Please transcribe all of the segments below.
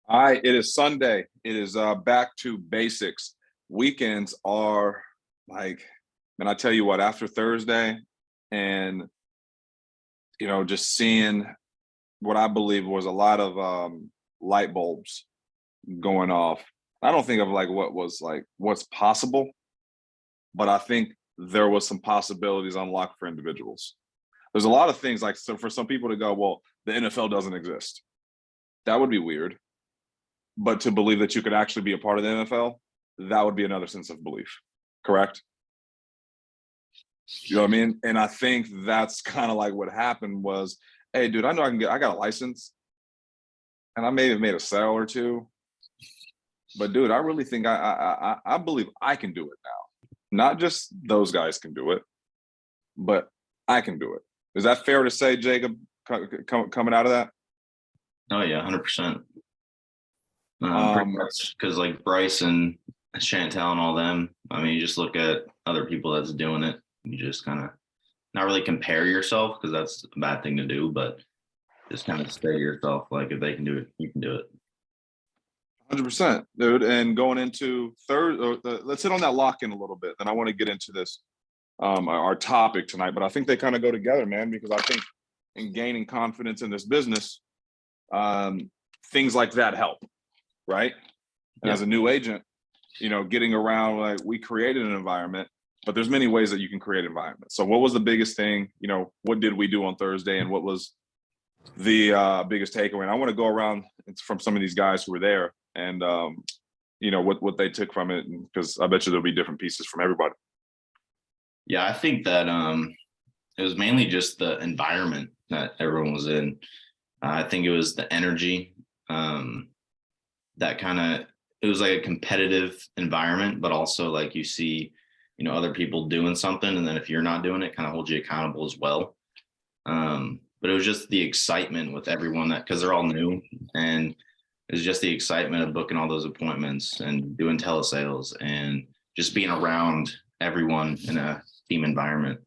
All right, it is Sunday. It is back to basics. Weekends are like, man, I tell you what, after Thursday and just seeing what I believe was a lot of light bulbs going off. I don't think of like what was like what's possible, but I think there was some possibilities unlocked for individuals. There's a lot of things like so for some people to go, well, the NFL doesn't exist. That would be weird. But to believe that you could actually be a part of the NFL, that would be another sense of belief. Correct? You know what I mean? And I think that's kind of like what happened was, hey, dude, I know I got a license and I may have made a sale or two, but dude, I really think I believe I can do it now. Not just those guys can do it, but I can do it. Is that fair to say, Jacob, coming out of that? Oh yeah, 100%. Pretty Um, much because like Bryce and Chantel and all them. I mean, you just look at other people that's doing it. You just kind of not really compare yourself because that's a bad thing to do, but just kind of say to yourself like if they can do it, you can do it. 100%, dude. And going into let's hit on that lock in a little bit. Then I want to get into this, our topic tonight. But I think they kind of go together, man, because I think in gaining confidence in this business, things like that help, right? And as a new agent, getting around, like we created an environment, but there's many ways that you can create environment. So what was the biggest thing? What did we do on Thursday, and what was the biggest takeaway? And I want to go around from some of these guys who were there and what they took from it, because I bet you there'll be different pieces from everybody. Yeah, I think that it was mainly just the environment that everyone was in. I think it was the energy that kind of, it was like a competitive environment, but also like you see, other people doing something, and then if you're not doing it, kind of holds you accountable as well. But it was just the excitement with everyone that, because they're all new, and it was just the excitement of booking all those appointments and doing telesales and just being around everyone in a team environment.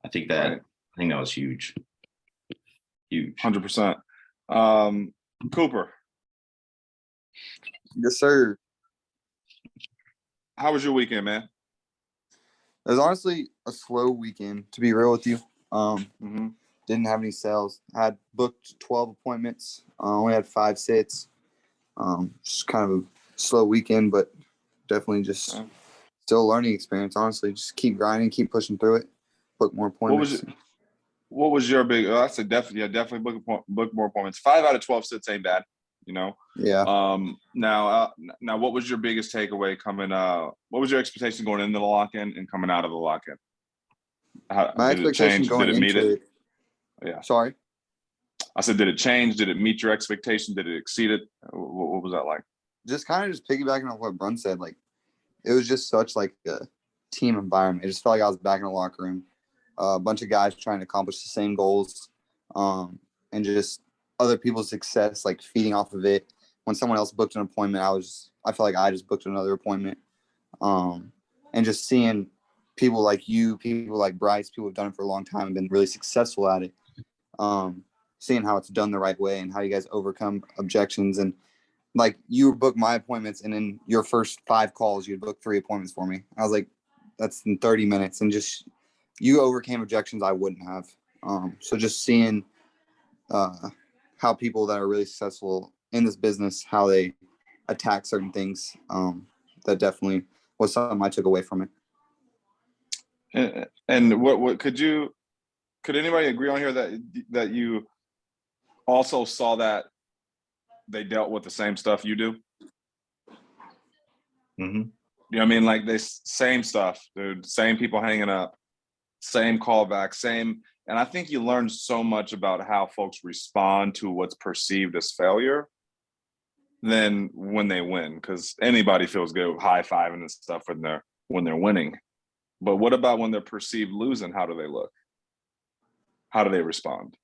I think that was huge. Huge. 100%. Cooper. Yes, sir. How was your weekend, man? It was honestly a slow weekend, to be real with you. Didn't have any sales. I had booked 12 appointments. Only had 5 sits. Just kind of a slow weekend, but definitely just still a learning experience, honestly. Just keep grinding, keep pushing through it, book more appointments. What was your big? I said definitely book more appointments. 5 out of 12 sits ain't bad, Yeah. Now, what was your biggest takeaway coming? What was your expectation going into the lock-in and coming out of the lock-in? My expectation going did it meet into it? Yeah. Sorry. I said, did it change? Did it meet your expectation? Did it exceed it? What was that like? Just kind of just piggybacking on what Bruns said, like it was just such like a team environment. It just felt like I was back in the locker room. A bunch of guys trying to accomplish the same goals, and just other people's success, like feeding off of it. When someone else booked an appointment, I felt like I just booked another appointment. And just seeing people like you, people like Bryce, people who've done it for a long time and been really successful at it. Seeing how it's done the right way and how you guys overcome objections. And like you booked my appointments, and in your first 5 calls, you'd book 3 appointments for me. I was like, that's in 30 minutes. And just, you overcame objections I wouldn't have. So just seeing how people that are really successful in this business, how they attack certain things, that definitely was something I took away from it. And what could anybody agree on here that you also saw that they dealt with the same stuff you do? Mm-hmm. You know what I mean? Like same stuff, dude. Same people hanging up, same callback, same. And I think you learn so much about how folks respond to what's perceived as failure than when they win, because anybody feels good high-fiving and stuff when they're winning. But what about when they're perceived losing? How do they look? How do they respond?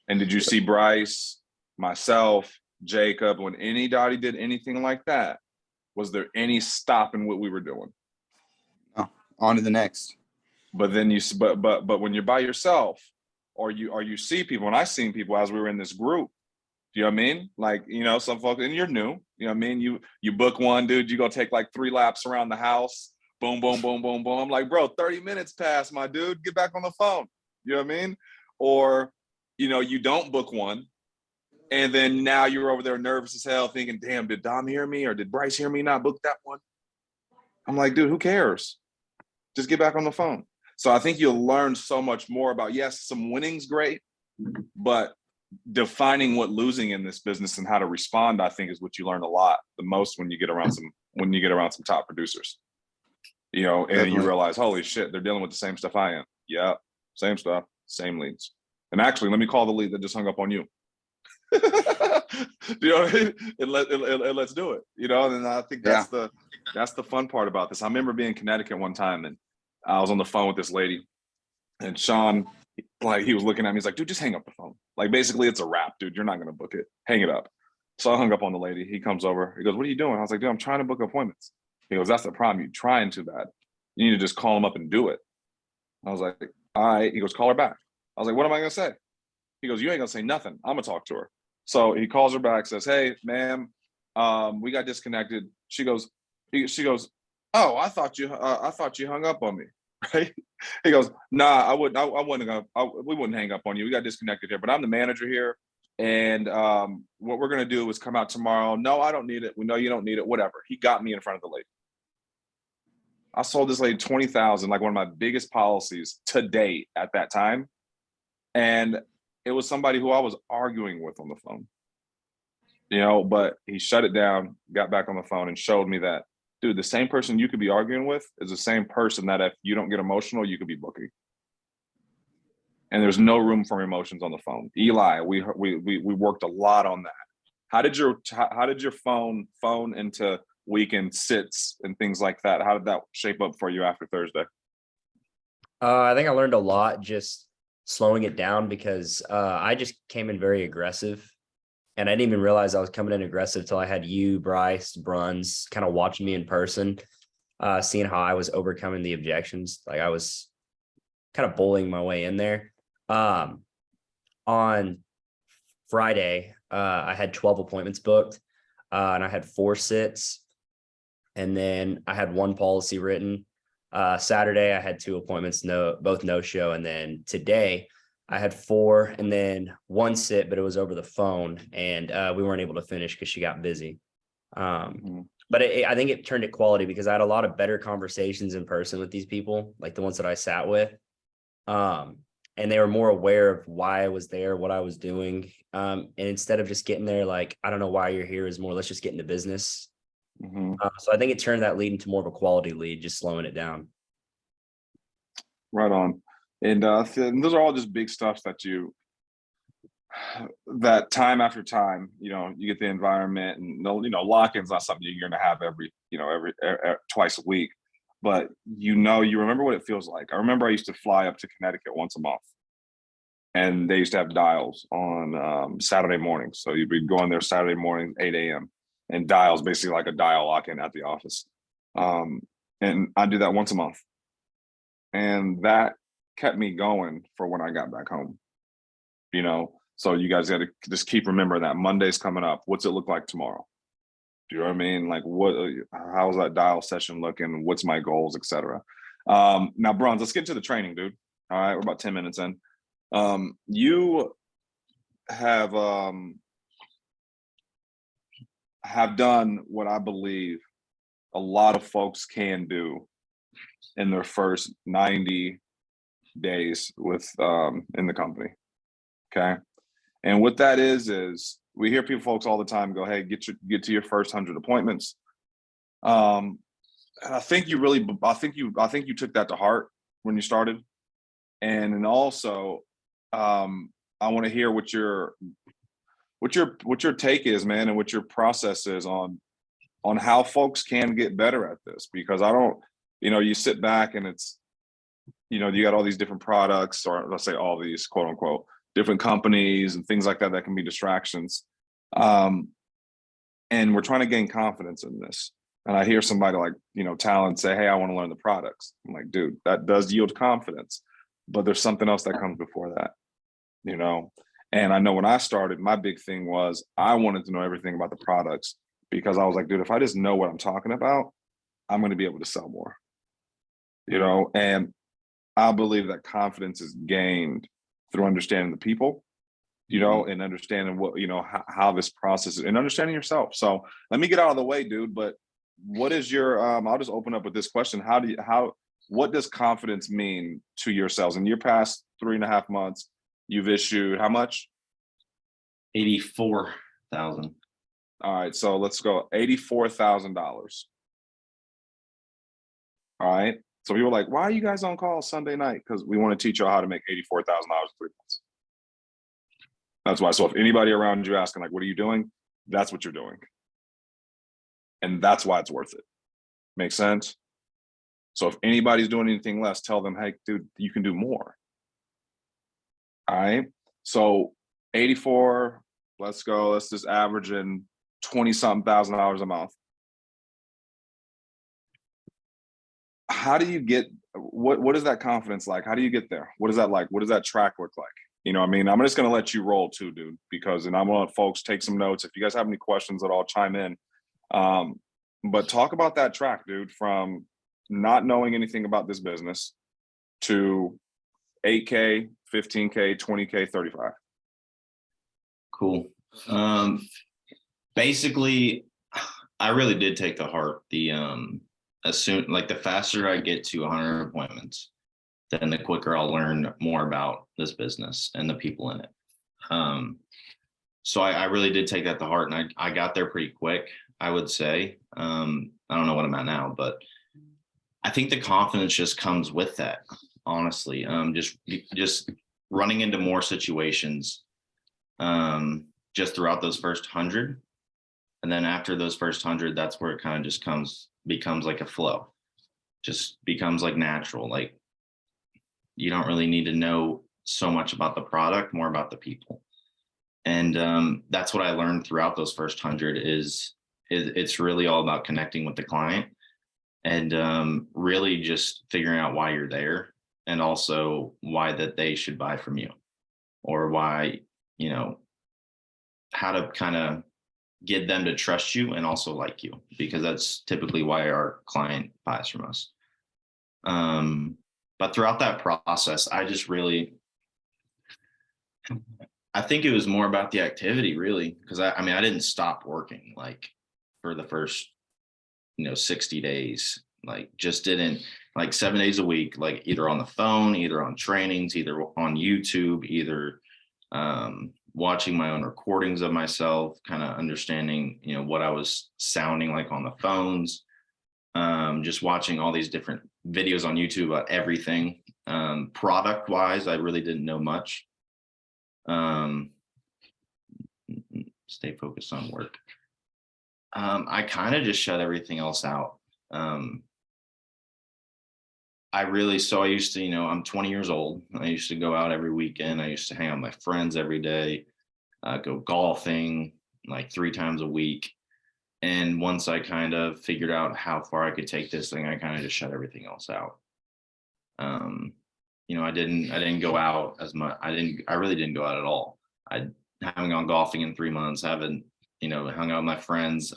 And did you see Bryce, myself, Jacob, when anybody did anything like that? Was there any stopping what we were doing? No. On to the next. But then but when you're by yourself, or you see people, and I seen people as we were in this group, Do you know what I mean? Like, some folks, and you're new, you know what I mean? You book one, dude, you go take like 3 laps around the house, boom, boom, boom, boom, boom. I'm like, bro, 30 minutes passed, my dude, get back on the phone. You know what I mean? Or, you don't book one. And then now you're over there nervous as hell thinking, damn, did Dom hear me? Or did Bryce hear me not book that one? I'm like, dude, who cares? Just get back on the phone. So I think you'll learn so much more about, yes, some winning's great, but defining what losing in this business and how to respond, I think, is what you learn a lot the most when you get around some top producers. And Definitely. you realize, holy shit, they're dealing with the same stuff I am. Yeah, same stuff, same leads. And actually, let me call the lead that just hung up on you. Do you know what I mean? And let's do it. And I think that's the fun part about this. I remember being in Connecticut one time, and I was on the phone with this lady, and Sean, like, he was looking at me. He's like, dude, just hang up the phone. Like, basically, it's a wrap, dude. You're not gonna book it. Hang it up. So I hung up on the lady. He comes over. He goes, what are you doing? I was like, dude, I'm trying to book appointments. He goes, that's the problem. You're trying too bad. You need to just call them up and do it. I was like, all right. He goes, call her back. I was like, what am I gonna say? He goes, you ain't gonna say nothing. I'm gonna talk to her. So he calls her back, says, hey, ma'am, we got disconnected. She goes, oh, I thought you hung up on me, right? He goes, nah, we wouldn't hang up on you. We got disconnected here, but I'm the manager here. And what we're gonna do is come out tomorrow. No, I don't need it. We know you don't need it, whatever. He got me in front of the lady. I sold this lady 20,000, like one of my biggest policies to date at that time. And it was somebody who I was arguing with on the phone, but he shut it down, got back on the phone, and showed me that, dude, the same person you could be arguing with is the same person that if you don't get emotional, you could be booking. And there's no room for emotions on the phone. Eli, we worked a lot on that. How did your phone into weekend sits and things like that? How did that shape up for you after Thursday? I think I learned a lot just slowing it down because I just came in very aggressive, and I didn't even realize I was coming in aggressive till I had you, Bryce, Bruns kind of watching me in person, seeing how I was overcoming the objections. Like, I was kind of bullying my way in there. On Friday, I had 12 appointments booked, and I had 4 sits, and then I had 1 policy written. Saturday, I had 2 appointments, both no show. And then today I had 4 and then 1 sit, but it was over the phone, and we weren't able to finish because she got busy. But I think it turned it quality because I had a lot of better conversations in person with these people, like the ones that I sat with. And they were more aware of why I was there, what I was doing. And instead of just getting there, like, I don't know why you're here, is more, let's just get into business. So I think it turned that lead into more of a quality lead, just slowing it down. Right on. And those are all just big stuff that time after time, you get the environment, and lock-in's not something you're going to have every twice a week, but you remember what it feels like. I remember I used to fly up to Connecticut once a month, and they used to have dials on Saturday mornings. So you'd be going there Saturday morning, 8 a.m. and dials, basically like a dial lock-in at the office. And I do that once a month. And that kept me going for when I got back home, So you guys got to just keep remembering that Monday's coming up. What's it look like tomorrow? Do you know what I mean? Like, how's that dial session looking? What's my goals, etc. Now, Bruns, let's get into the training, dude. All right, we're about 10 minutes in. You have done what I believe a lot of folks can do in their first 90 days with in the company. Okay. And what that is we hear folks all the time go, hey, get to your first 100 appointments. And I think you took that to heart when you started. And then also I want to hear what your take is, man, and what your process is on how folks can get better at this, because I don't, you sit back and it's, you got all these different products, or let's say all these quote unquote different companies and things like that can be distractions. And we're trying to gain confidence in this. And I hear somebody like, Talon say, hey, I want to learn the products. I'm like, dude, that does yield confidence, but there's something else that comes before that, And I know when I started, my big thing was I wanted to know everything about the products because I was like, dude, if I just know what I'm talking about, I'm going to be able to sell more, you know? And I believe that confidence is gained through understanding the people, you know, and understanding what, you know, how this process is and understanding yourself. So let me get out of the way, dude. But what is your, I'll just open up with this question. What does confidence mean to yourselves in your past 3.5 months? You've issued how much? 84,000. All right. So let's go $84,000. All right. So people are like, why are you guys on call Sunday night? Because we want to teach you how to make $84,000 in 3 months. That's why. So if anybody around you asking, like, what are you doing? That's what you're doing. And that's why it's worth it. Makes sense? So if anybody's doing anything less, tell them, hey, dude, you can do more. All right. So 84, let's go. Let's just average in 20-something thousand dollars a month. How do you get, what is that confidence like? How do you get there? What is that like? What does that track look like? You know what I mean? I'm just going to let you roll too, dude, because, and I want folks take some notes. If you guys have any questions at all, chime in. But talk about that track, dude, from not knowing anything about this business to 8K, 15K, 20K, 35. Cool. Basically, I really did take to heart the as soon, like, the faster I get to 100 appointments, then the quicker I'll learn more about this business and the people in it. So I really did take that to heart, and I got there pretty quick, I would say. I don't know what I'm at now, but I think the confidence just comes with that, honestly. Just running into more situations just throughout those first 100. And then after those first 100, that's where it kind of just becomes like a flow, just becomes like natural. Like, you don't really need to know so much about the product, more about the people. And that's what I learned throughout those first 100 is it's really all about connecting with the client and really just figuring out why you're there, and also why that they should buy from you, or why, you know, how to kind of get them to trust you and also like you, because that's typically why our client buys from us. But throughout that process, I think it was more about the activity, really, because I mean, I didn't stop working like for the first, 60 days, like just didn't, like 7 days a week, like either on the phone, either on trainings, either on YouTube, either watching my own recordings of myself, kind of understanding, what I was sounding like on the phones, just watching all these different videos on YouTube about everything. Product wise, I really didn't know much. Stay focused on work. I kind of just shut everything else out. I used to, I'm 20 years old. I used to go out every weekend. I used to hang out with my friends every day, go golfing like 3 times a week. And once I kind of figured out how far I could take this thing, I kind of just shut everything else out. I didn't go out as much. I really didn't go out at all. I haven't gone golfing in 3 months. I haven't, hung out with my friends,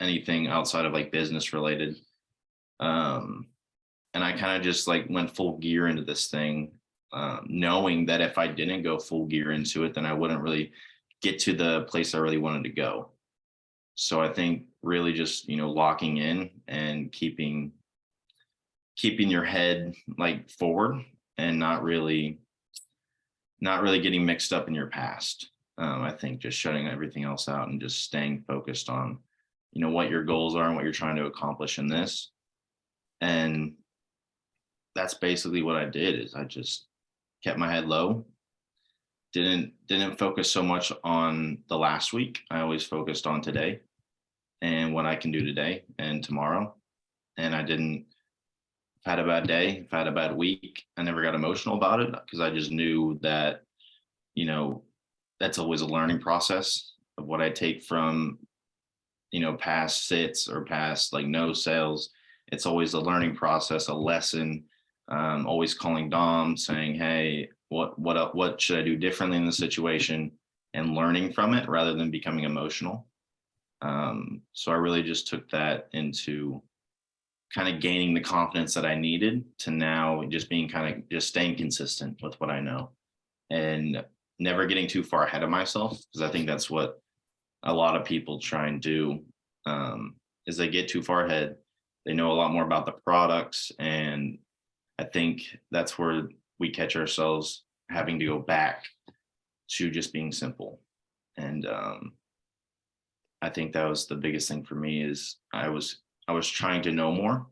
anything outside of like business related. And I kind of just like went full gear into this thing, knowing that if I didn't go full gear into it, then I wouldn't really get to the place I really wanted to go. So I think really just, locking in and keeping your head like forward, and not really getting mixed up in your past. I think just shutting everything else out and just staying focused on, what your goals are and what you're trying to accomplish in this. And that's basically what I did, is I just kept my head low. Didn't focus so much on the last week. I always focused on today and what I can do today and tomorrow. And I didn't, if I had a bad day, if I had a bad week, I never got emotional about it, because I just knew that, that's always a learning process of what I take from, past sits or past like no sales. It's always a learning process, a lesson. Always calling Dom saying, hey, what should I do differently in the situation, and learning from it rather than becoming emotional. So I really just took that into kind of gaining the confidence that I needed to now just being kind of just staying consistent with what I know and never getting too far ahead of myself, because I think that's what a lot of people try and do, is they get too far ahead. They know a lot more about the products, and I think that's where we catch ourselves having to go back to just being simple. And I think that was the biggest thing for me, is I was trying to know more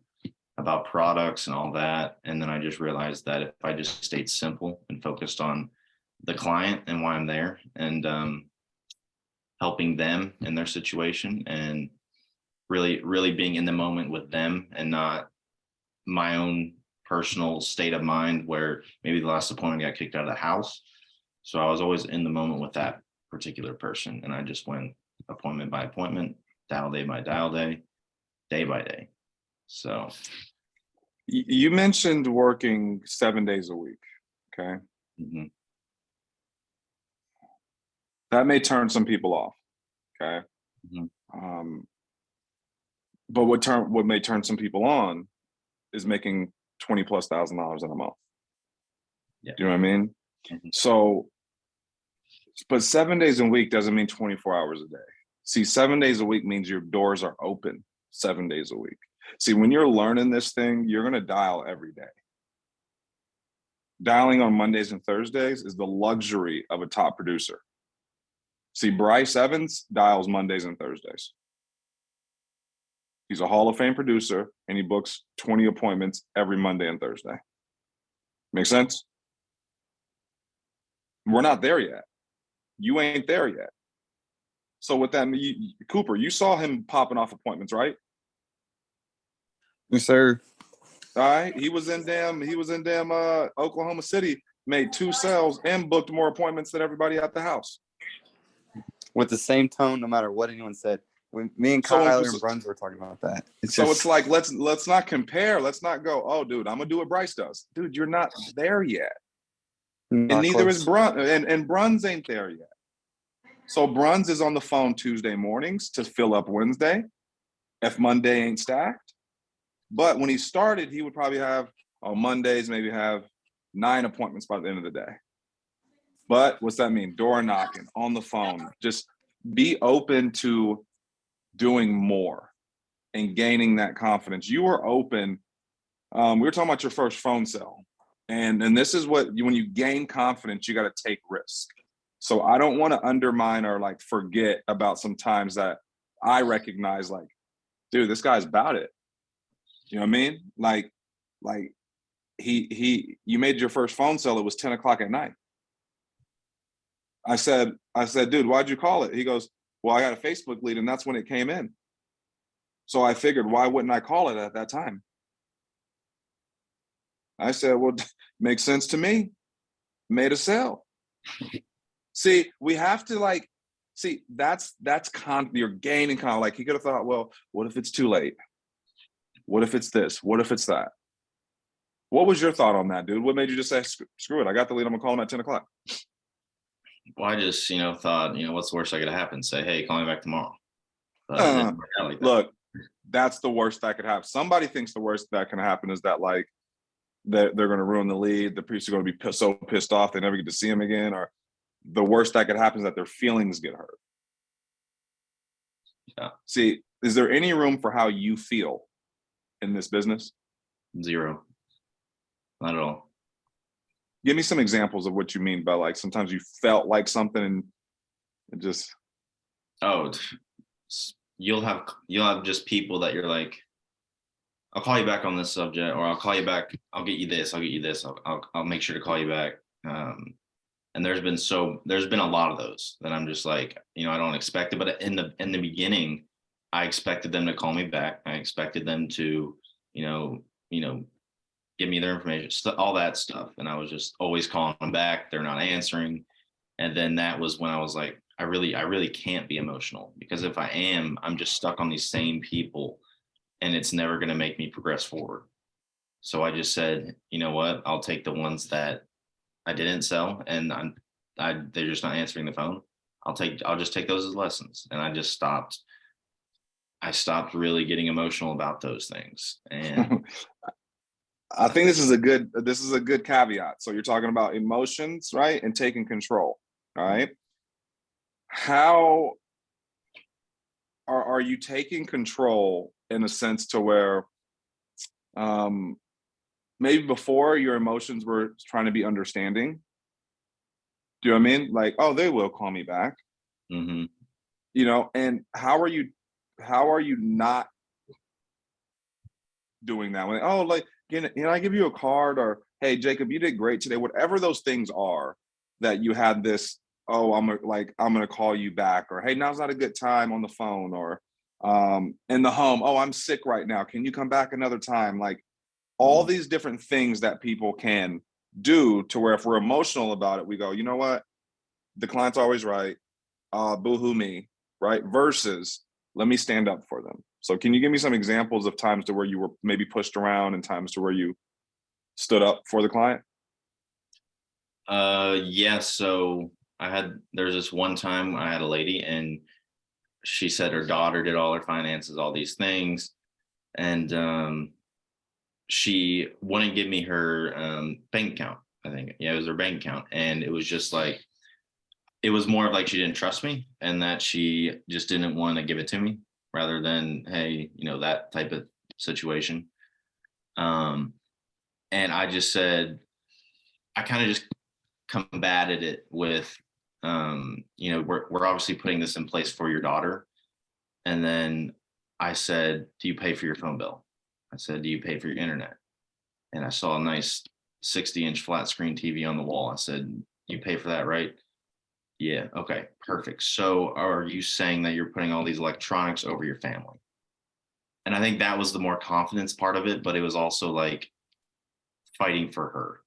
about products and all that, and then I just realized that if I just stayed simple and focused on the client and why I'm there, and helping them in their situation, and really being in the moment with them and not my own personal state of mind, where maybe the last appointment I got kicked out of the house. So I was always in the moment with that particular person, and I just went appointment by appointment, dial day by dial day, day by day. So You mentioned working 7 days a week. Okay. mhm. That may turn some people off. Okay. Mhm. But what may turn some people on is making $20,000+ in a month. Yeah. Do you know what I mean? Mhm. So, but 7 days a week doesn't mean 24 hours a day. See, 7 days a week means your doors are open 7 days a week. See, when you're learning this thing, you're going to dial every day. Dialing on Mondays and Thursdays is the luxury of a top producer. See, Bryce Evans dials Mondays and Thursdays. He's a Hall of Fame producer, and he books 20 appointments every Monday and Thursday. Make sense? We're not there yet. You ain't there yet. So with that, Cooper, you saw him popping off appointments, right? Yes, sir. All right. He was in damn Oklahoma City, made 2 sales and booked more appointments than everybody at the house. With the same tone, no matter what anyone said. When me and Kyler and Bruns were talking about that. It's like let's not compare. Let's not go, oh, dude, I'm gonna do what Bryce does. Dude, you're not there yet. And neither is Bruns, and Bruns ain't there yet. So Bruns is on the phone Tuesday mornings to fill up Wednesday, if Monday ain't stacked. But when he started, he would probably have on Mondays, maybe have 9 appointments by the end of the day. But what's that mean? Door knocking, on the phone. Just be open to doing more and gaining that confidence. You were open. We were talking about your first phone sale. And this is what, when you gain confidence, you got to take risk. So I don't want to undermine or like forget about some times that I recognize, like, dude, this guy's about it. You know what I mean? Like you made your first phone sale. It was 10 o'clock at night. I said, dude, why'd you call it? He goes, well, I got a Facebook lead and that's when it came in. So I figured, why wouldn't I call it at that time? I said, well, makes sense to me. Made a sale. See, we have to that's you're gaining kind of like, he could have thought, well, what if it's too late? What if it's this? What if it's that? What was your thought on that, dude? What made you just say, screw it, I got the lead, I'm gonna call him at 10 o'clock? Well, I just, thought, what's the worst that could happen? Say, hey, call me back tomorrow. But it didn't work out like that. Look, that's the worst that could happen. Somebody thinks the worst that can happen is that like they're going to ruin the lead. The priest are going to be so pissed off they never get to see him again. Or the worst that could happen is that their feelings get hurt. Yeah. See, is there any room for how you feel in this business? 0. Not at all. Give me some examples of what you mean by like sometimes you felt like something and it just. Oh, you'll have just people that you're like, I'll call you back on this subject, or I'll call you back. I'll get you this. I'll make sure to call you back. And there's been a lot of those that I'm just like, I don't expect it. But in the beginning, I expected them to call me back. I expected them to, give me their information, all that stuff. And I was just always calling them back. They're not answering. And then that was when I was like, I really can't be emotional, because if I am, I'm just stuck on these same people and it's never going to make me progress forward. So I just said, you know what, I'll take the ones that I didn't sell, and they're just not answering the phone. I'll just take those as lessons. And I stopped really getting emotional about those things. And I think this is a good caveat. So you're talking about emotions, right? And taking control. All right. How are you taking control in a sense to where maybe before your emotions were trying to be understanding? Do you know what I mean? Like, oh, they will call me back. mm-hmm. You know, and how are you not doing that? When, oh, like, can I give you a card? Or, hey, Jacob, you did great today. Whatever those things are that you had this, oh, I'm gonna call you back, or hey, now's not a good time on the phone, or in the home, oh, I'm sick right now. Can you come back another time? Like all these different things that people can do to where if we're emotional about it, we go, you know what? The client's always right. Boo-hoo me, right? Versus let me stand up for them. So can you give me some examples of times to where you were maybe pushed around and times to where you stood up for the client? Yeah. So there's this one time I had a lady, and she said her daughter did all her finances, all these things. And she wouldn't give me her bank account. I think, yeah, it was her bank account. And it was just like, it was more of like she didn't trust me, and that she just didn't want to give it to me, rather than, hey, that type of situation. And I just said, I kind of just combated it with, we're obviously putting this in place for your daughter. And then I said, do you pay for your phone bill? I said, do you pay for your internet? And I saw a nice 60-inch flat screen TV on the wall. I said, you pay for that, right? Yeah. Okay, perfect. So are you saying that you're putting all these electronics over your family? And I think that was the more confidence part of it, but it was also like fighting for her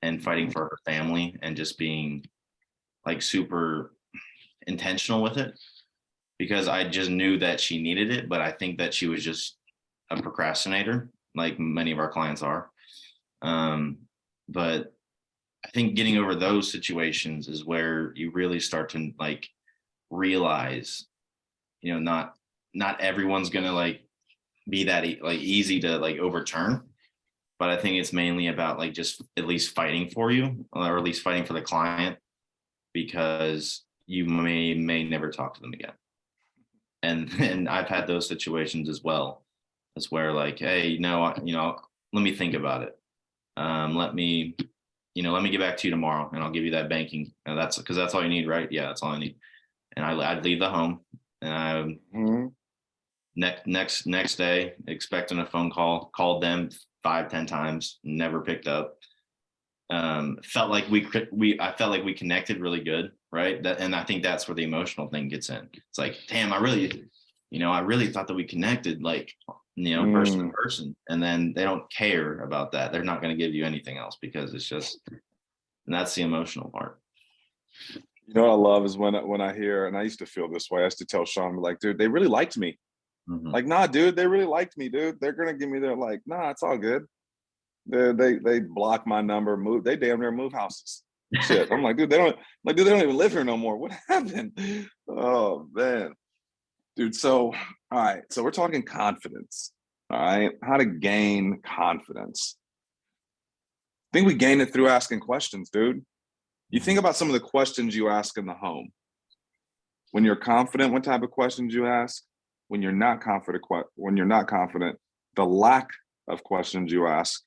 and fighting for her family, and just being like super intentional with it, because I just knew that she needed it. But I think that she was just a procrastinator, like many of our clients are. But I think getting over those situations is where you really start to like realize, not everyone's gonna like be that like easy to like overturn. But I think it's mainly about like just at least fighting for you, or at least fighting for the client, because you may never talk to them again. And I've had those situations as well. It's where like, hey, let me think about it. Let me get back to you tomorrow, and I'll give you that banking. And that's because that's all you need, right? Yeah, that's all I need. And I'd leave the home, and next day, expecting a phone call, called them 5-10 times, never picked up. Felt like I felt like we connected really good, right? And I think that's where the emotional thing gets in. It's like, damn, I really thought that we connected, like, person to person. And then they don't care about that. They're not going to give you anything else, because it's just, and that's the emotional part. You know what I love is when I hear, and I used to feel this way. I used to tell Sean, like, dude, they really liked me. Mm-hmm. Like, nah, dude, they really liked me, dude. They're gonna give me their, like, nah, it's all good. They block my number, they damn near move houses. Shit. I'm like, dude, they don't even live here no more. What happened? Oh man. Dude, so all right. So we're talking confidence. All right. How to gain confidence. I think we gain it through asking questions, dude. You think about some of the questions you ask in the home. When you're confident, what type of questions you ask? When you're not confident, the lack of questions you ask,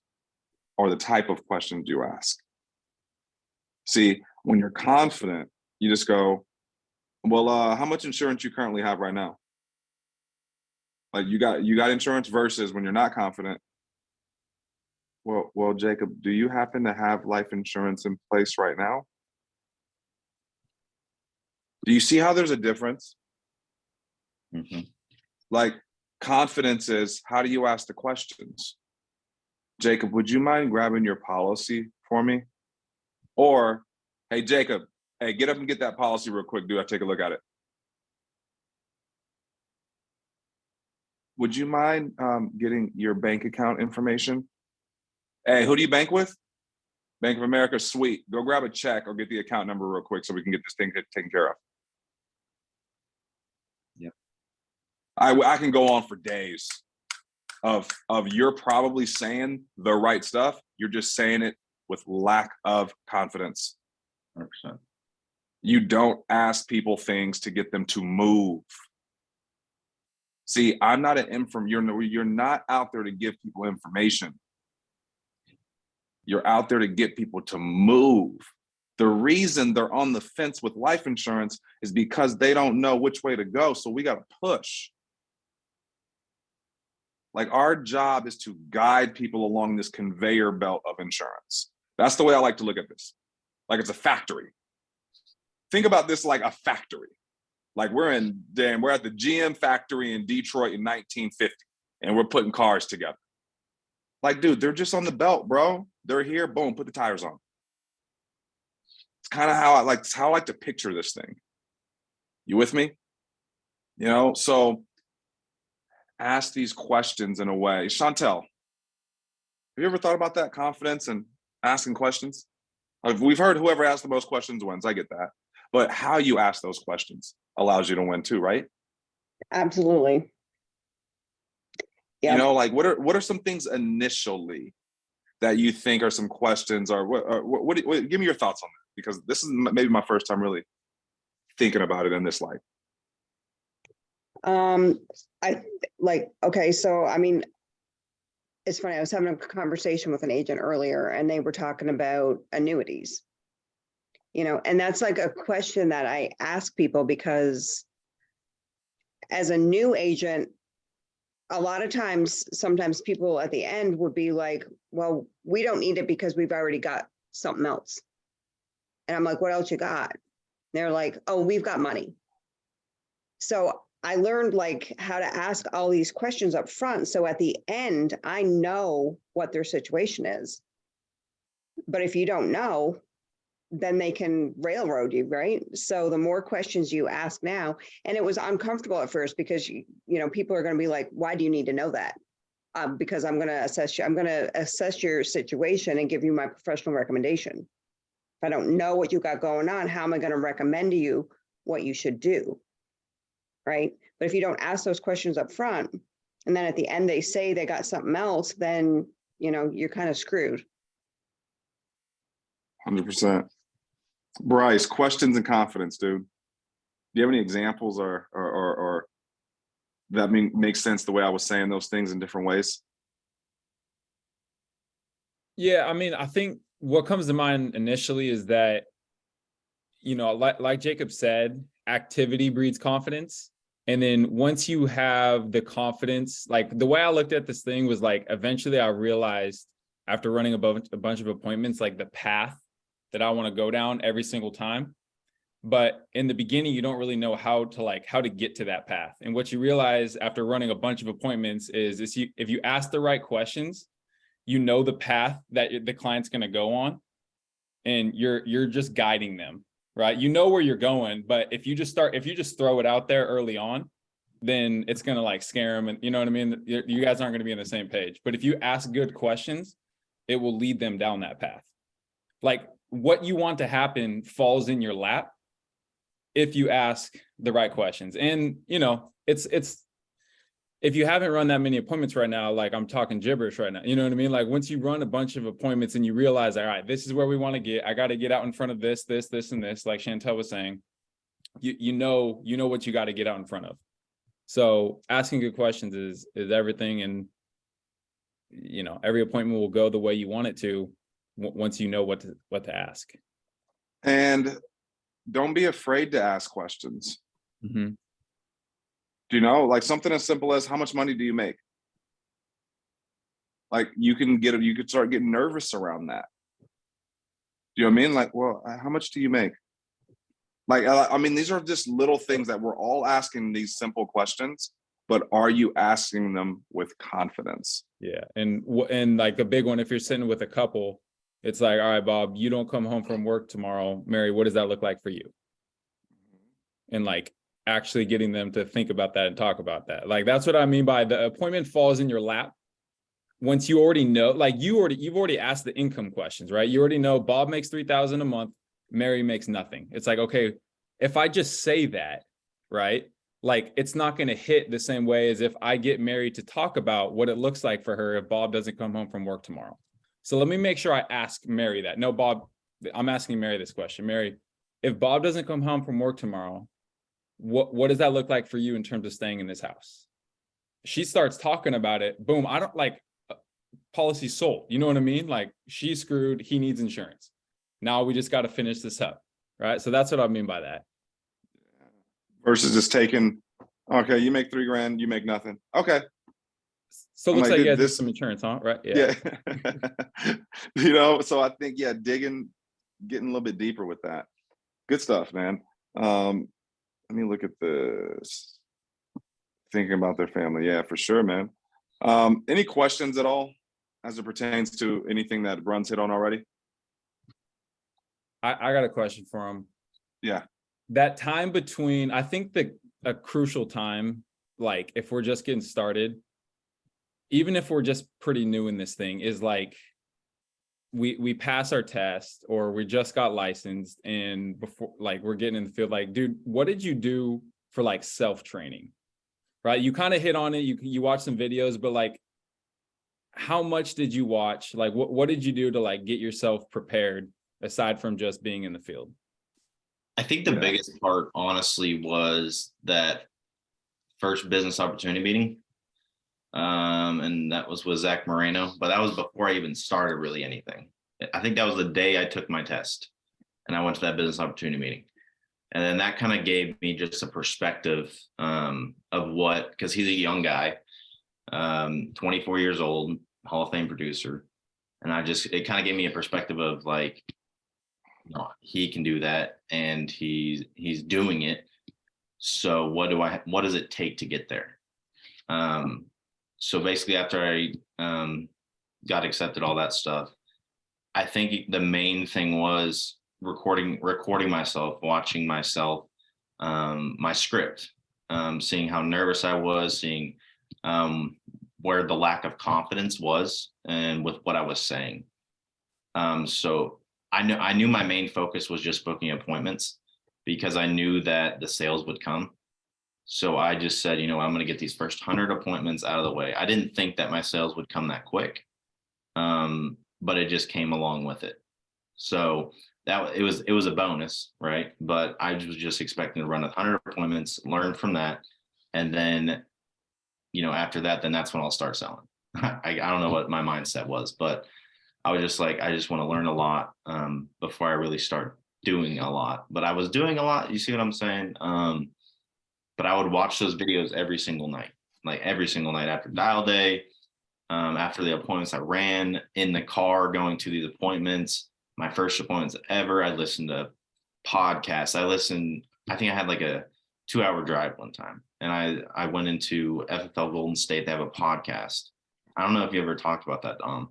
or the type of questions you ask. See, when you're confident, you just go, well, how much insurance you currently have right now? Like you got insurance, versus when you're not confident. Well, Jacob, do you happen to have life insurance in place right now? Do you see how there's a difference? Mm-hmm. Like confidence is, how do you ask the questions? Jacob, would you mind grabbing your policy for me? Or, hey, Jacob, hey, get up and get that policy real quick, dude. I take a look at it. Would you mind getting your bank account information? Hey, who do you bank with? Bank of America, sweet. Go grab a check or get the account number real quick so we can get this thing taken care of. Yep. I can go on for days of you're probably saying the right stuff. You're just saying it with lack of confidence. 100%. You don't ask people things to get them to move. See, I'm not you're not out there to give people information. You're out there to get people to move. The reason they're on the fence with life insurance is because they don't know which way to go. So we got to push. Like, our job is to guide people along this conveyor belt of insurance. That's the way I like to look at this. Like it's a factory. Think about this like a factory. Like we're at the GM factory in Detroit in 1950, and we're putting cars together. Like, dude, they're just on the belt, bro. They're here, boom, put the tires on. It's kind of how I like to picture this thing. You with me? You know, so ask these questions in a way. Chantel, have you ever thought about that, confidence and asking questions? We've heard whoever asks the most questions wins. I get that. But how you ask those questions allows you to win too, right? Absolutely. You know, like what are some things initially that you think are some questions, or what give me your thoughts on that, because this is maybe my first time really thinking about it in this light. Okay, so I mean, it's funny, I was having a conversation with an agent earlier and they were talking about annuities, you know, and that's like a question that I ask people because as a new agent, a lot of times, sometimes people at the end would be like, well, we don't need it because we've already got something else. And I'm like, what else you got? They're like, oh, we've got money. So I learned like how to ask all these questions up front. So at the end, I know what their situation is. But if you don't know, then they can railroad you, right? So the more questions you ask now, and it was uncomfortable at first because you know, people are going to be like, why do you need to know that? Because I'm going to assess you. I'm going to assess your situation and give you my professional recommendation. If I don't know what you got going on, how am I going to recommend to you what you should do? Right? But if you don't ask those questions up front, and then at the end they say they got something else, then, you know, you're kind of screwed. 100%. Bryce, questions and confidence, dude. Do you have any examples or that makes sense the way I was saying those things in different ways? Yeah, I mean, I think what comes to mind initially is that, you know, like Jacob said, activity breeds confidence. And then once you have the confidence, like the way I looked at this thing was like, eventually I realized after running a bunch of appointments, like the path that I want to go down every single time. But in the beginning, you don't really know how to get to that path. And what you realize after running a bunch of appointments is if you ask the right questions, you know the path that the client's going to go on, and you're just guiding them, right? You know where you're going, but if you just throw it out there early on, then it's going to like scare them, and you know what I mean? You guys aren't going to be on the same page. But if you ask good questions, it will lead them down that path. Like what you want to happen falls in your lap if you ask the right questions. And you know, it's if you haven't run that many appointments right now, like I'm talking gibberish right now, you know what I mean? Like once you run a bunch of appointments and you realize, all right, this is where we want to get, I got to get out in front of this, and this, like Chantel was saying, you know what you got to get out in front of. So asking good questions is everything. And, you know, every appointment will go the way you want it to once you know what to ask. And don't be afraid to ask questions. Mm-hmm. Do you know, like something as simple as how much money do you make? Like you could start getting nervous around that. Do you know what I mean? Like, well, how much do you make? Like, I mean, these are just little things that we're all asking these simple questions, but are you asking them with confidence? Yeah. And like a big one, if you're sitting with a couple, it's like, all right, Bob, you don't come home from work tomorrow. Mary, what does that look like for you? And like actually getting them to think about that and talk about that. Like, that's what I mean by the appointment falls in your lap once you already know, like you've already asked the income questions, right? You already know Bob makes 3,000 a month, Mary makes nothing. It's like, okay, if I just say that, right? Like it's not going to hit the same way as if I get Mary to talk about what it looks like for her if Bob doesn't come home from work tomorrow. So let me make sure I ask Mary that. No, Bob, I'm asking Mary this question. Mary, if Bob doesn't come home from work tomorrow, what does that look like for you in terms of staying in this house? She starts talking about it. Boom. I don't like policy sold. You know what I mean? Like she's screwed. He needs insurance. Now we just got to finish this up. Right. So that's what I mean by that. Versus just taking, okay, you make $3,000, you make nothing. Okay. So it I'm looks like you guys did this some insurance, huh? Right. yeah. You know, so I think, yeah, getting a little bit deeper with that. Good stuff, man. Let me look at this. Thinking about their family. Yeah, for sure, man. Any questions at all as it pertains to anything that Bruns hit on already? I got a question for him. Yeah. That time between, I think a crucial time, like if we're just getting started, even if we're just pretty new in this thing, is like we pass our test or we just got licensed and before like we're getting in the field, like, dude, what did you do for like self-training? Right? You kind of hit on it, you watch some videos, but like how much did you watch? Like what did you do to like get yourself prepared aside from just being in the field? I think the biggest part, honestly, was that first business opportunity meeting. And that was with Zach Moreno, but that was before I even started really anything. I think that was the day I took my test and I went to that business opportunity meeting. And then that kind of gave me just a perspective of what, because he's a young guy, 24 years old, Hall of Fame producer. And it kind of gave me a perspective of like, you know, he can do that and he's doing it. So what does it take to get there? So basically after I got accepted, all that stuff, I think the main thing was recording myself, watching myself, my script, seeing how nervous I was, seeing where the lack of confidence was and with what I was saying. So I knew my main focus was just booking appointments because I knew that the sales would come. So I just said, you know, I'm going to get these first 100 appointments out of the way. I didn't think that my sales would come that quick, but it just came along with it. So it was a bonus, right? But I was just expecting to run 100 appointments, learn from that, and then, you know, after that, then that's when I'll start selling. I don't know what my mindset was, but I was just like, I just want to learn a lot before I really start doing a lot. But I was doing a lot. You see what I'm saying? But I would watch those videos every single night after dial day, after the appointments I ran in the car going to these appointments. My first appointments ever, I listened to podcasts. I think I had like a 2-hour drive one time. And I went into FFL Golden State. They have a podcast. I don't know if you ever talked about that, Dom.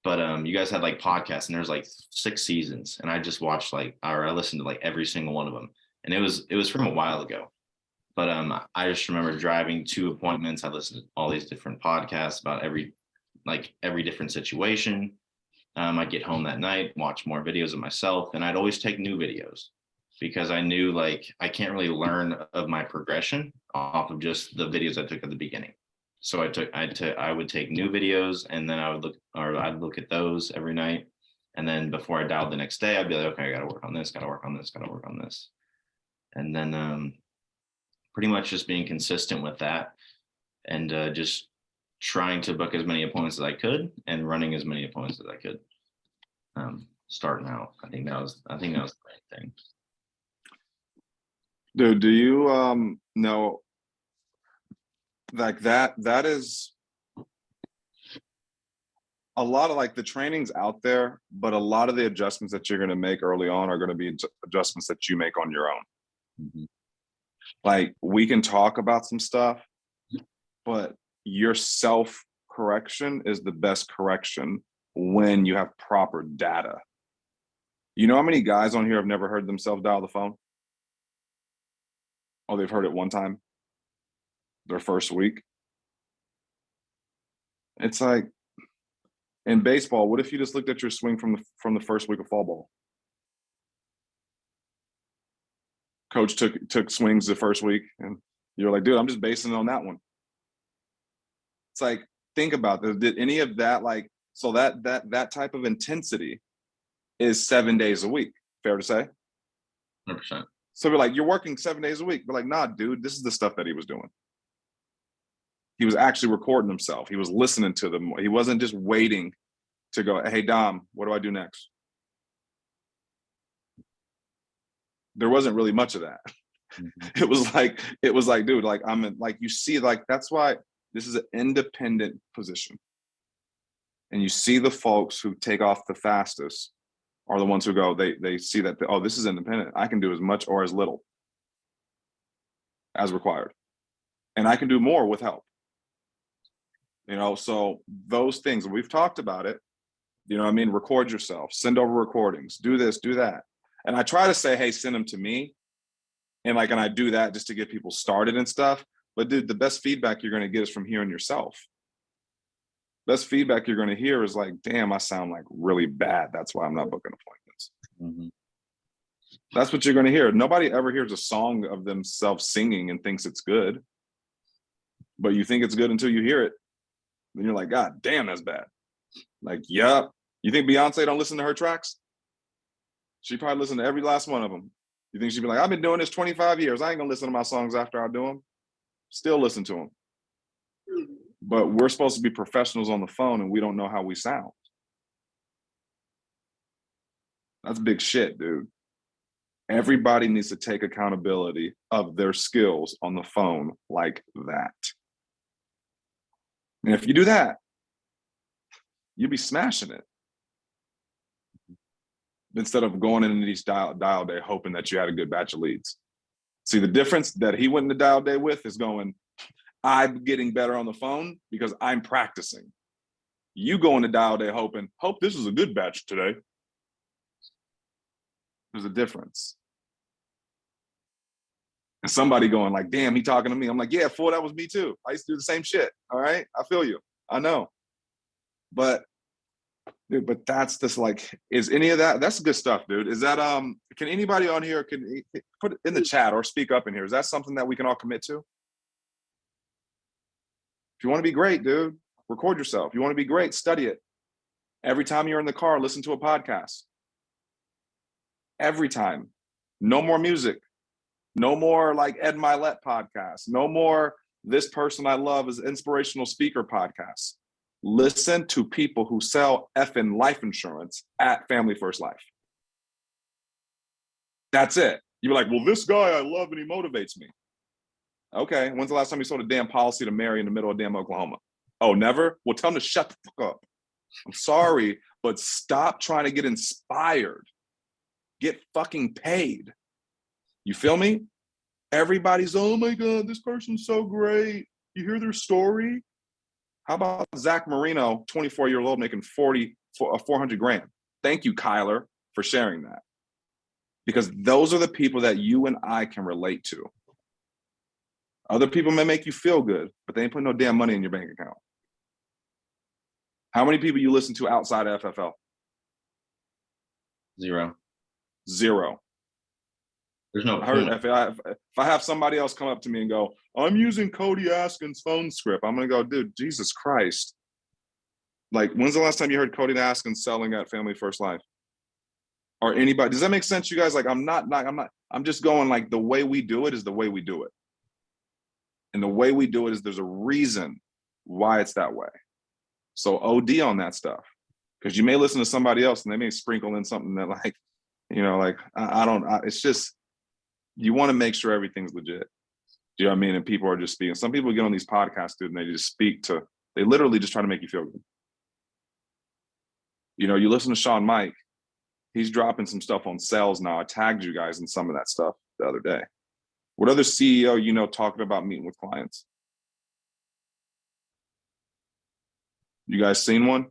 But you guys had like podcasts and there's like 6 seasons. And I just watched I listened to like every single one of them. And it was from a while ago. But I just remember driving to appointments. I listened to all these different podcasts about every different situation. I'd get home that night, watch more videos of myself, and I'd always take new videos because I knew like I can't really learn of my progression off of just the videos I took at the beginning. So I would take new videos and then I'd look at those every night. And then before I dialed the next day, I'd be like, okay, I gotta work on this, gotta work on this, gotta work on this. And then pretty much just being consistent with that and just trying to book as many appointments as I could and running as many appointments as I could. Starting out, I think that was the main thing. Dude, do you know like that is a lot of like the training's out there, but a lot of the adjustments that you're going to make early on are going to be adjustments that you make on your own. Mm-hmm. Like we can talk about some stuff, but your self correction is the best correction when you have proper data. You know how many guys on here have never heard themselves dial the phone? Oh, they've heard it one time, their first week. It's like in baseball, what if you just looked at your swing from the first week of fall ball? Coach took swings the first week, and you're like, dude, I'm just basing it on that one. It's like, think about this. Did any of that, like, so that type of intensity is 7 days a week? Fair to say? 100%. So we're like, you're working 7 days a week. We're like, nah, dude, this is the stuff that he was doing. He was actually recording himself. He was listening to them. He wasn't just waiting to go, hey, Dom, what do I do next? There wasn't really much of that. Mm-hmm. It was like, dude, like I'm in, like, you see, like, that's why this is an independent position. And you see the folks who take off the fastest are the ones who go, they see that, oh, this is independent. I can do as much or as little as required. And I can do more with help. You know, so those things, we've talked about it, you know what I mean? Record yourself, send over recordings, do this, do that. And I try to say, hey, send them to me. And I do that just to get people started and stuff. But dude, the best feedback you're going to get is from hearing yourself. Best feedback you're going to hear is like, damn, I sound like really bad. That's why I'm not booking appointments. Mm-hmm. That's what you're going to hear. Nobody ever hears a song of themselves singing and thinks it's good. But you think it's good until you hear it. Then you're like, God damn, that's bad. Like, yup. You think Beyonce don't listen to her tracks? She probably listened to every last one of them. You think she'd be like, I've been doing this 25 years. I ain't gonna listen to my songs after I do them. Still listen to them. But we're supposed to be professionals on the phone and we don't know how we sound. That's big shit, dude. Everybody needs to take accountability of their skills on the phone like that. And if you do that, you'll be smashing it. Instead of going into these dial day hoping that you had a good batch of leads. See, the difference that he went into dial day with is going, I'm getting better on the phone because I'm practicing. You go into dial day hoping, hope this is a good batch today. There's a difference. And somebody going like, damn, he talking to me. I'm like, yeah, fool, that was me too. I used to do the same shit. All right, I feel you. I know. But dude, but that's this, like, is any of that, that's good stuff, dude. Is that, can anybody on here, can put it in the chat or speak up in here? Is that something that we can all commit to? If you want to be great, dude, record yourself. If you want to be great, study it. Every time you're in the car, listen to a podcast. Every time. No more music. No more like Ed Milet podcast. No more this person I love is inspirational speaker podcasts. Listen to people who sell effing life insurance at Family First Life. That's it. You're like, well, this guy I love and he motivates me. Okay, when's the last time you sold a damn policy to Mary in the middle of damn Oklahoma? Oh, never? Well, tell him to shut the fuck up. I'm sorry, but stop trying to get inspired. Get fucking paid. You feel me? Everybody's, oh my God, this person's so great. You hear their story? How about Zach Marino, 24 years old, making 400 grand? Thank you, Kyler, for sharing that. Because those are the people that you and I can relate to. Other people may make you feel good, but they ain't putting no damn money in your bank account. How many people you listen to outside of FFL? Zero. Zero. There's no I heard point. if I have somebody else come up to me and go, I'm using Cody Askin's phone script, I'm gonna go, dude, Jesus Christ. Like, when's the last time you heard Cody Askin selling at Family First Life? Or anybody? Does that make sense, you guys? Like, I'm just going like the way we do it is the way we do it. And the way we do it is there's a reason why it's that way. So OD on that stuff. Because you may listen to somebody else and they may sprinkle in something that like, you know, like, it's just, you want to make sure everything's legit. Do you know what I mean? And people are just speaking. Some people get on these podcasts, dude, and they just speak to, they literally just try to make you feel good. You know, you listen to Sean Mike, he's dropping some stuff on sales now. I tagged you guys in some of that stuff the other day. What other CEO you know talking about meeting with clients? You guys seen one?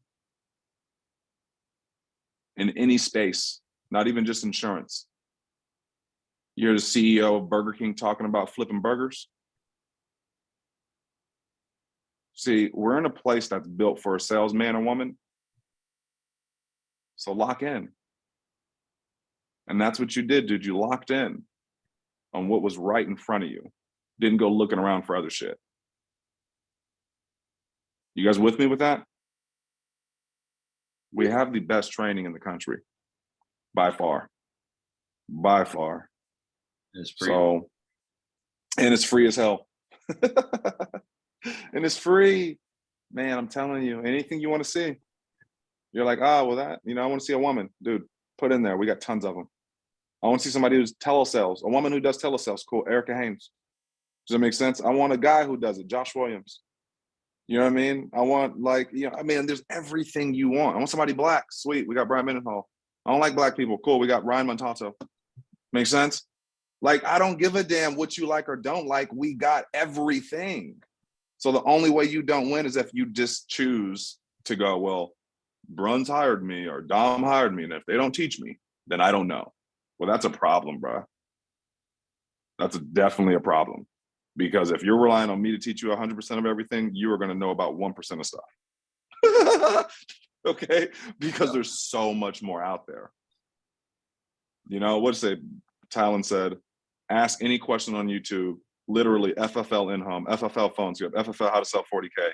In any space, not even just insurance. You're the CEO of Burger King talking about flipping burgers. See, we're in a place that's built for a salesman or woman. So lock in. And that's what you did, dude. You locked in on what was right in front of you. Didn't go looking around for other shit. You guys with me with that? We have the best training in the country by far. By far. It's free. So, and it's free as hell. And it's free. Man, I'm telling you, anything you want to see. You're like, oh, well, that, I want to see a woman. Dude, put in there. We got tons of them. I want to see somebody who's telesales, a woman who does telesales. Cool. Erica Haynes. Does that make sense? I want a guy who does it. Josh Williams. You know what I mean? I want there's everything you want. I want somebody black. Sweet. We got Brian Mendenhall. I don't like black people. Cool. We got Ryan Montalto. Make sense? Like, I don't give a damn what you like or don't like. We got everything. So the only way you don't win is if you just choose to go, well, Bruns hired me or Dom hired me. And if they don't teach me, then I don't know. Well, that's a problem, bro. That's definitely a problem. Because if you're relying on me to teach you 100% of everything, you are going to know about 1% of stuff. Okay? Because there's so much more out there. What's it? Talon said, ask any question on YouTube, literally FFL in-home, FFL phone script, FFL how to sell 40K,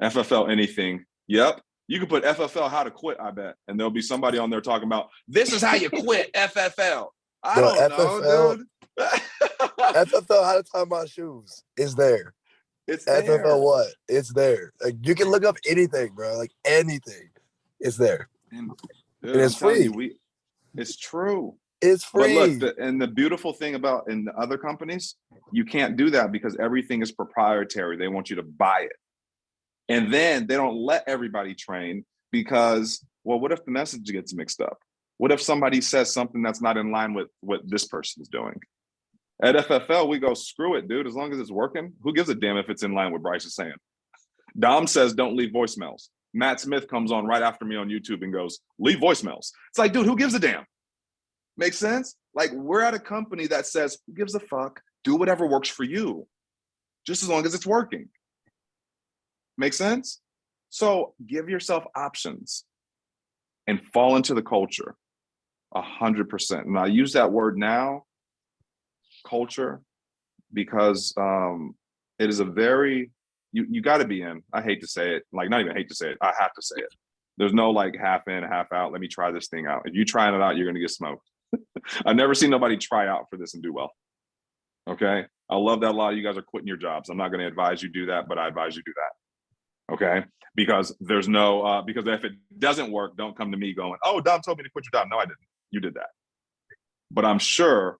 FFL anything. Yep. You can put FFL how to quit, I bet. And there'll be somebody on there talking about, this is how you quit FFL. I don't know, dude. FFL how to tie my shoes is there. It's FFL there. what? It's there. Like, you can look up anything, bro. Like, anything. It's there. And, And it's free. It's true. It's free. But look, and the beautiful thing about in the other companies, you can't do that because everything is proprietary. They want you to buy it. And then they don't let everybody train because, well, what if the message gets mixed up? What if somebody says something that's not in line with what this person's doing? At FFL, we go, screw it, dude. As long as it's working, who gives a damn if it's in line with Bryce is saying? Dom says, don't leave voicemails. Matt Smith comes on right after me on YouTube and goes, leave voicemails. It's like, dude, who gives a damn? Makes sense? Like, we're at a company that says, who gives a fuck? Do whatever works for you, just as long as it's working. Make sense? So give yourself options and fall into the culture 100%. And I use that word now, culture, because it is a very, you got to be in. I hate to say it, like not even hate to say it. I have to say it. There's no like half in, half out. Let me try this thing out. If you trying it out, you're going to get smoked. I've never seen nobody try out for this and do well. Okay. I love that a lot of you guys are quitting your jobs. I'm not going to advise you do that, but I advise you do that. Okay. Because there's no, because if it doesn't work, don't come to me going, oh, Dom told me to quit your job. No, I didn't. You did that. But I'm sure,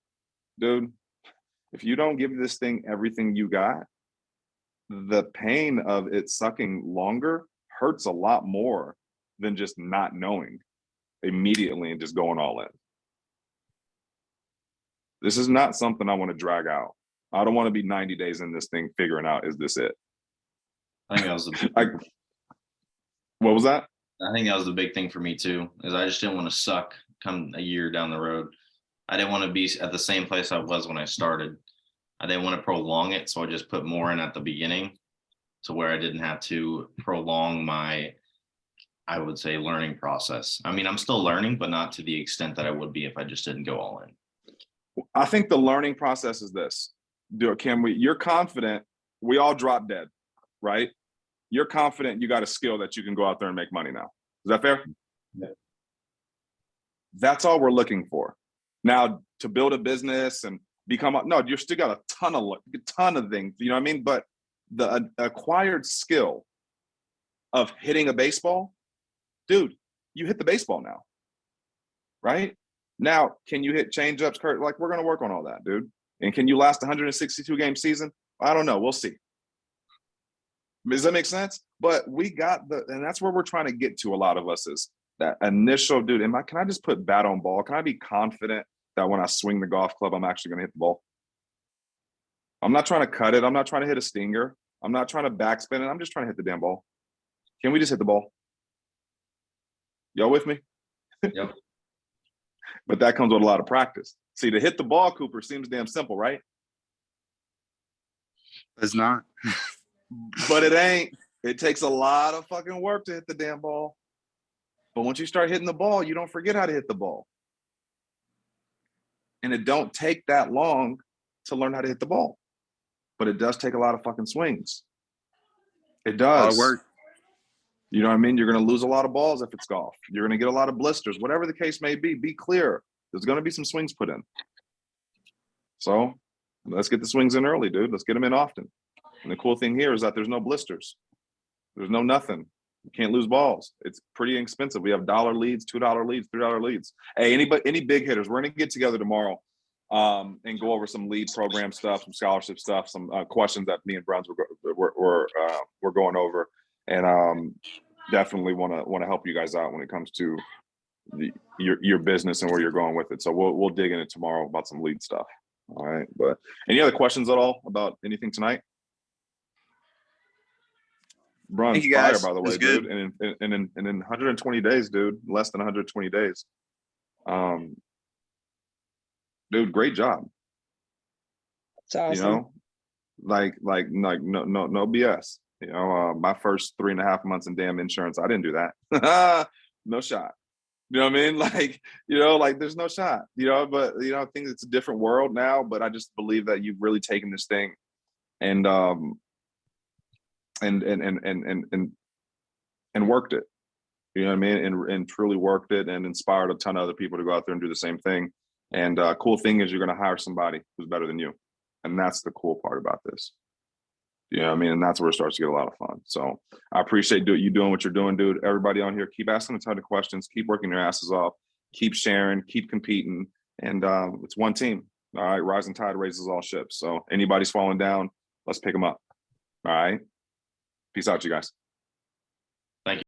dude, if you don't give this thing everything you got, the pain of it sucking longer hurts a lot more than just not knowing immediately and just going all in. This is not something I want to drag out. I don't want to be 90 days in this thing figuring out, is this it? I think that was what was that? I think that was the big thing for me too, is I just didn't want to suck come a year down the road. I didn't want to be at the same place I was when I started. I didn't want to prolong it, so I just put more in at the beginning to where I didn't have to prolong my, I would say, learning process. I mean, I'm still learning, but not to the extent that I would be if I just didn't go all in. I think the learning process is this. You're confident, we all drop dead, right? You're confident you got a skill that you can go out there and make money now. Is that fair? Yeah. That's all we're looking for. Now, to build a business and you still got a ton of things, you know what I mean? But the acquired skill of hitting a baseball, dude, you hit the baseball now, right? Now, can you hit changeups, Kurt? Like, we're going to work on all that, dude. And can you last 162 game season? I don't know. We'll see. Does that make sense? But we got and that's where we're trying to get to, a lot of us, is that initial, dude, can I just put bat on ball? Can I be confident that when I swing the golf club, I'm actually going to hit the ball? I'm not trying to cut it. I'm not trying to hit a stinger. I'm not trying to backspin it. I'm just trying to hit the damn ball. Can we just hit the ball? Y'all with me? Yep. But that comes with a lot of practice. See, to hit the ball, Cooper, seems damn simple, right? It's not. But it ain't. It takes a lot of fucking work to hit the damn ball. But once you start hitting the ball, you don't forget how to hit the ball. And it don't take that long to learn how to hit the ball. But it does take a lot of fucking swings. It does. A lot of work. You know what I mean? You're going to lose a lot of balls if it's golf. You're going to get a lot of blisters, whatever the case may be. Be clear. There's going to be some swings put in. So let's get the swings in early, dude. Let's get them in often. And the cool thing here is that there's no blisters. There's no nothing. You can't lose balls. It's pretty inexpensive. We have $1 leads, $2 leads, $3 leads. Hey, any big hitters, we're going to get together tomorrow and go over some lead program stuff, some scholarship stuff, some questions that me and Bruns we're going over, and definitely want to help you guys out when it comes to your business and where you're going with it. So we'll dig in it tomorrow about some lead stuff. All right. But any other questions at all about anything tonight? Bruns, Thank you, fire, guys. by the It was way, good. dude. And in 120 days, dude, less than 120 days. Dude, great job. It's awesome. You know, like no BS. You know, my first 3.5 months in damn insurance, I didn't do that. No shot. You know what I mean? Like, you know, like there's no shot, you know, but you know, I think it's a different world now, but I just believe that you've really taken this thing and worked it. You know what I mean? And truly worked it and inspired a ton of other people to go out there and do the same thing. And cool thing is you're going to hire somebody who's better than you. And that's the cool part about this. You know what I mean? And that's where it starts to get a lot of fun. So I appreciate you doing what you're doing, dude. Everybody on here, keep asking a ton of questions, keep working your asses off, keep sharing, keep competing. And it's one team. All right. Rising tide raises all ships. So anybody's falling down, let's pick them up. All right. Peace out, you guys.